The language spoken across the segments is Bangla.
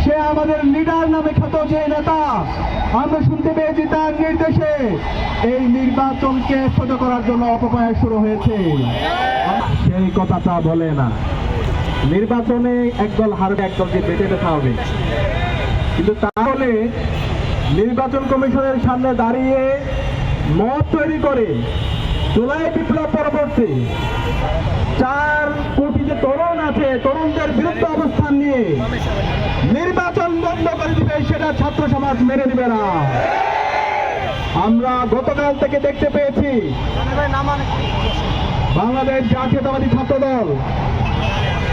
সে আমাদের লিডার নামে খ্যাত যে নেতা, আমরা শুনতে পেয়েছি তার নির্দেশে এই নির্বাচনকে স্থগিত করার জন্য অপপ্রয়াস শুরু হয়েছে। সেই কথাটা বলে না, নির্বাচনে একদল হারবে একদলকে বেঁচে যেতে হবে, কিন্তু তাহলে নির্বাচন কমিশনের সামনে দাঁড়িয়ে মত তৈরি করে জুলাই বিপ্লব পরবর্তী 4 কোটি যে তরুণ আছে, তরুণদের বিরুদ্ধে অবস্থান নিয়ে নির্বাচন বন্ধ করে দিবে, সেটা ছাত্র সমাজ মেনে নিবে না। আমরা গতকাল থেকে দেখতে পেয়েছি বাংলাদেশ জাতীয়তাবাদী ছাত্র দল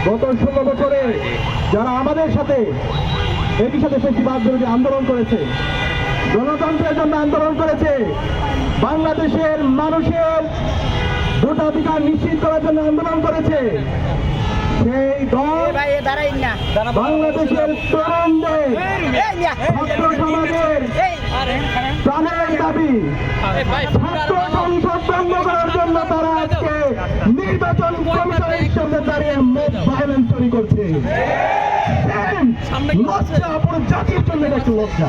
গত 16 বছরে যারা আমাদের সাথে একই সাথে ফেসিবাদ বিরোধী আন্দোলন করেছে, গণতন্ত্রের জন্য আন্দোলন করেছে, বাংলাদেশের মানুষের ভোটাধিকার নিশ্চিত করার জন্য আন্দোলন করেছে, সেই দল বাংলাদেশের তরুণদের ছাত্র সমাজের প্রাণের দাবি ছাত্র সংসদ বন্ধ করার জন্য তারা আজকে নির্বাচন কমিশনের সামনে দাঁড়িয়ে মব ভায়োলেন্স তৈরি করছে। লজ্জা, পুরো জাতির জন্য এটা একটু লজ্জা।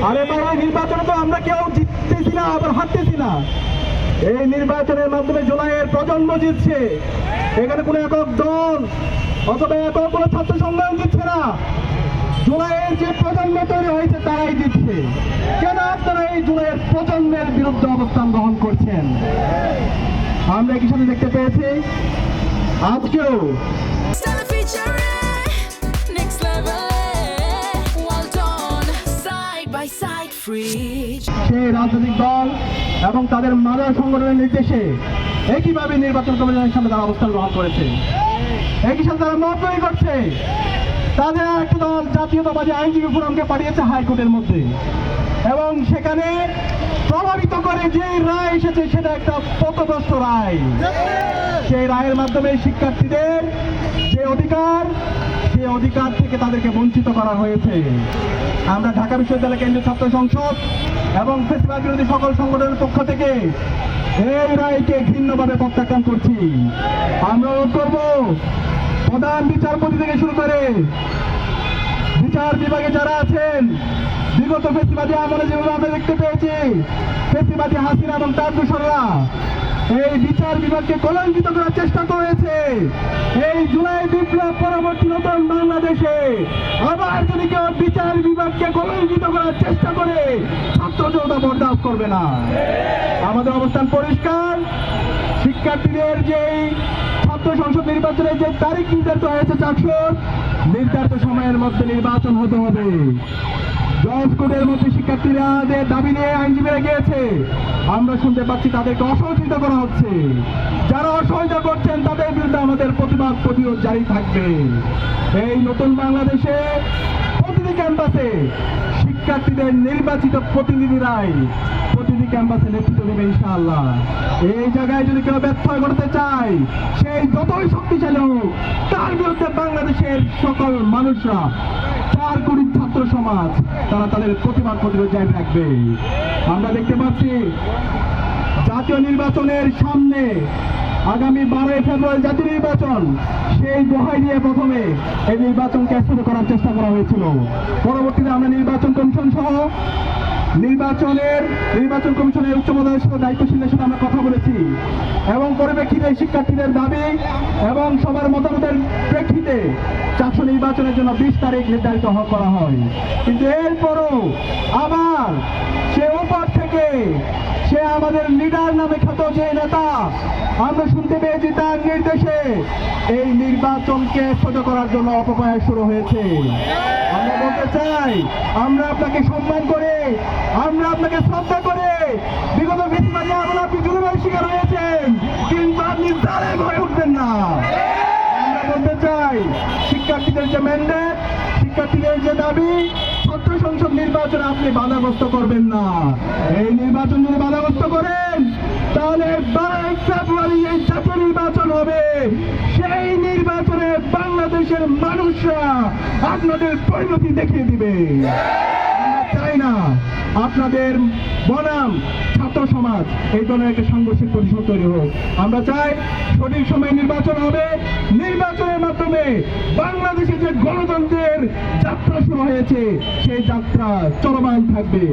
আরে ভাই, এই নির্বাচনে তো আমরা কেউ জিততেছি না, আবার হারতেছি না। এই নির্বাচনের মাধ্যমে জুলাইয়ের প্রজন্ম জিতছে, এখানে কোনো একক দল অথবা একক কোনো ছাত্র সংগ্রাম জিতছে না। জুলাইয়ের যে প্রজন্ম তৈরি হয়েছে তারাই জিতছে। কেন আপনারা এই জুলাইয়ের প্রজন্মের বিরুদ্ধে অবস্থান গ্রহণ করছেন? আমরা একই সাথে দেখতে পেয়েছি আজকেও সেই রাজনৈতিক দল এবং তাদের মাদক সংগঠনের নির্দেশে একইভাবে নির্বাচন কমিশনের সামনে তারা অবস্থান গ্রহণ করেছে, একই সাথে তারা মত তৈরি করছে। তাদের একটা দল জাতীয়তাবাদী আইনজীবী ফোরামকে পাঠিয়েছে হাইকোর্টের মধ্যে, এবং সেখানে প্রভাবিত করে যে রায় এসেছে সেটা একটা পথভ্রষ্ট রায়। সেই রায়ের মাধ্যমে শিক্ষার্থীদের যে অধিকার, সেই অধিকার থেকে তাদেরকে বঞ্চিত করা হয়েছে। আমরা ঢাকা বিশ্ববিদ্যালয় কেন্দ্রীয় ছাত্র সংসদ এবং ফেসিবাদ বিরোধী সকল সংগঠনের পক্ষ থেকে এই রায়কে ঘৃণ্যভাবে প্রত্যাখ্যান করছি। আমরা অনুরোধ করব, প্রধান বিচারপতি থেকে শুরু করে বিচার বিভাগে যারা আছেন, বিগত ফেসিবাদী আমলে যেভাবে আমরা দেখতে পেয়েছি ফেসিবাদী হাসিনা এবং তার দোসররা এই বিচার বিভাগকে কলঙ্কিত করার চেষ্টা করেছে, এই জুলাই বিপ্লব পরবর্তী নতুন বাংলাদেশে আবার যদি কেউ বিচার বিভাগকে কলঙ্কিত করার চেষ্টা করে, ছাত্র জনতা বরদাস্ত করবে না। আমাদের অবস্থান পরিষ্কার। শিক্ষার্থীদের যেই ছাত্র সংসদ নির্বাচনের যে তারিখ নির্ধারিত হয়েছে 400 নির্ধারিত সময়ের মধ্যে নির্বাচন হতে হবে। জজ কোর্টের মধ্যে শিক্ষার্থীরা দাবি নিয়ে আইনজীবীরা গিয়েছে, আমরা শুনতে পাচ্ছি তাদেরকে অসহযোগিতা করা হচ্ছে। যারা অসহযোগিতা করছেন তাদের বিরুদ্ধে আমাদের প্রতিবাদ প্রতিরোধ জারি থাকবে। এই নতুন বাংলাদেশে প্রতিটি ক্যাম্পাসে শিক্ষার্থীদের নির্বাচিত প্রতিনিধিরাই প্রতিটি ক্যাম্পাসে নেতৃত্ব দেবে ইনশাআল্লাহ। এই জায়গায় যদি কেউ ব্যত্যয় করতে চায়, সেই যতই শক্তিশালী হোক, তার বিরুদ্ধে বাংলাদেশের সকল মানুষরা 4 কোটি ছাত্র সমাজ তারা তাদের প্রতিবাদ প্রতিরোধ জারি রাখবে। আমরা দেখতে পাচ্ছি জাতীয় নির্বাচনের সামনে আগামী 12 ফেব্রুয়ারি জাতীয় নির্বাচন, সেই দোহাই দিয়ে প্রথমে এই নির্বাচনকে স্থগিত করার চেষ্টা করা হয়েছিল। পরবর্তীতে আমরা নির্বাচন কমিশন সহ নির্বাচন কমিশনের উচ্চপদস্থ দায়িত্বশীলদের সাথে আমরা কথা বলেছি, এবং পরিপ্রেক্ষিতে শিক্ষার্থীদের দাবি এবং সবার মতামতের প্রেক্ষিতে 400 নির্বাচনের জন্য 20 তারিখ নির্ধারিত করা হয়। কিন্তু এরপরও আবার সে উপর থেকে সে আমাদের লিডার নামে খ্যাত যে নেতা, আমরা শুনতে পেয়েছি তার নির্দেশে এই নির্বাচনকে স্থগিত করার জন্য অপপ্রয়াস শুরু হয়েছে। আমরা বলতে চাই, আমরা আপনাকে সম্মান করে, আমরা আপনাকে শ্রদ্ধা করে, বিগত ফেসিবাদী আমলে আপনি জুলুমের শিকার হয়েছেন, কিন্তু আপনি জালেম হয়ে উঠবেন না। আমরা বলতে চাই, শিক্ষার্থীদের যে ম্যান্ডেট, শিক্ষার্থীদের যে দাবি, ছাত্র সংসদ নির্বাচনে আপনি বাধাগ্রস্ত করবেন না। এই নির্বাচন যদি বাধাগ্রস্ত করেন, তাহলে 22 ফেব্রুয়ারি এই জাতীয় নির্বাচন হবে। সেই নির্বাচনে বাংলাদেশের মানুষরা আপনাদের পরিণতি দেখিয়ে দিবে। আমরা চাই না আপনাদের বনাম ছাত্র ছাত্র সমাজ এই ধরনের একটা সাংঘর্ষিক পরিবেশ তৈরি হোক। আমরা চাই সঠিক সময়ে নির্বাচন হবে, নির্বাচনের মাধ্যমে বাংলাদেশে যে গণতন্ত্রের যাত্রা শুরু হয়েছে সেই যাত্রা চলমান থাকবে।